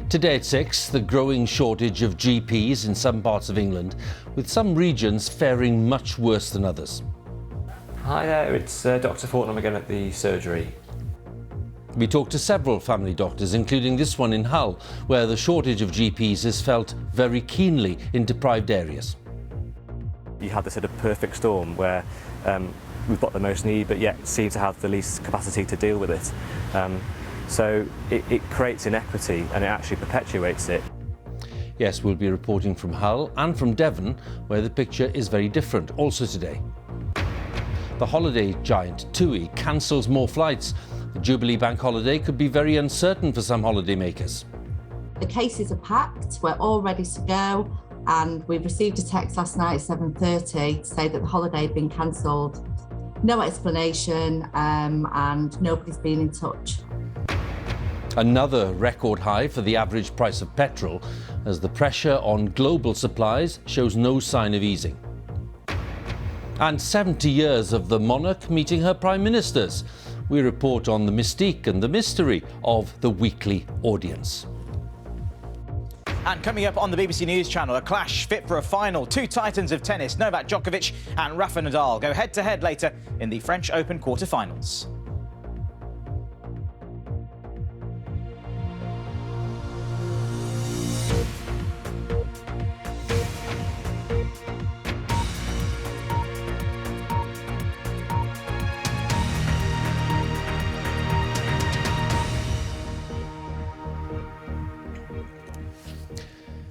Today at 6, the growing shortage of GPs in some parts of England, with some regions faring much worse than others. Hi there, it's Dr. Fortnum again at the surgery. We talked to several family doctors, including this one in Hull, where the shortage of GPs is felt very keenly in deprived areas. You had this sort of perfect storm where we've got the most need, but yet seem to have the least capacity to deal with it. So it creates inequity and it actually perpetuates it. Yes, we'll be reporting from Hull and from Devon, where the picture is very different, also today. The holiday giant TUI cancels more flights. The Jubilee Bank holiday could be very uncertain for some holidaymakers. The cases are packed, we're all ready to go, and we've received a text last night at 7:30 to say that the holiday had been cancelled. No explanation, and nobody's been in touch. Another record high for the average price of petrol, as the pressure on global supplies shows no sign of easing. And 70 years of the monarch meeting her prime ministers. We report on the mystique and the mystery of the weekly audience. And coming up on the BBC News Channel, a clash fit for a final. Two titans of tennis, Novak Djokovic and Rafa Nadal, go head-to-head later in the French Open quarter-finals.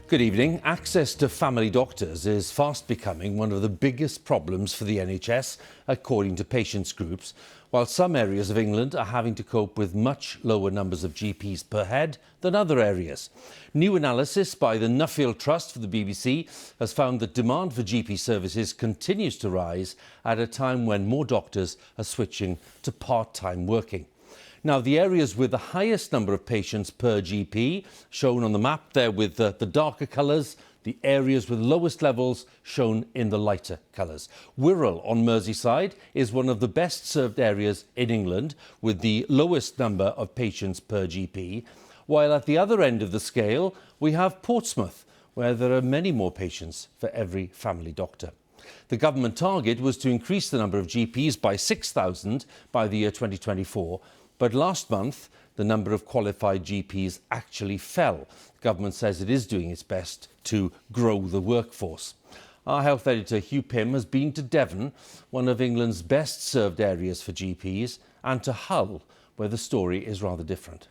Good evening. Access to family doctors is fast becoming one of the biggest problems for the NHS, according to patients' groups, while some areas of England are having to cope with much lower numbers of GPs per head than other areas. New analysis by the Nuffield Trust for the BBC has found that demand for GP services continues to rise at a time when more doctors are switching to part-time working. Now, the areas with the highest number of patients per GP, shown on the map there with the darker colours, the areas with lowest levels shown in the lighter colours. Wirral on Merseyside is one of the best served areas in England, with the lowest number of patients per GP, while at the other end of the scale we have Portsmouth, where there are many more patients for every family doctor. The government target was to increase the number of GPs by 6,000 by the year 2024, but last month, the number of qualified GPs actually fell. The government says it is doing its best to grow the workforce. Our health editor, Huw has been to Devon, one of England's best served areas for GPs, and to Hull, where the story is rather different.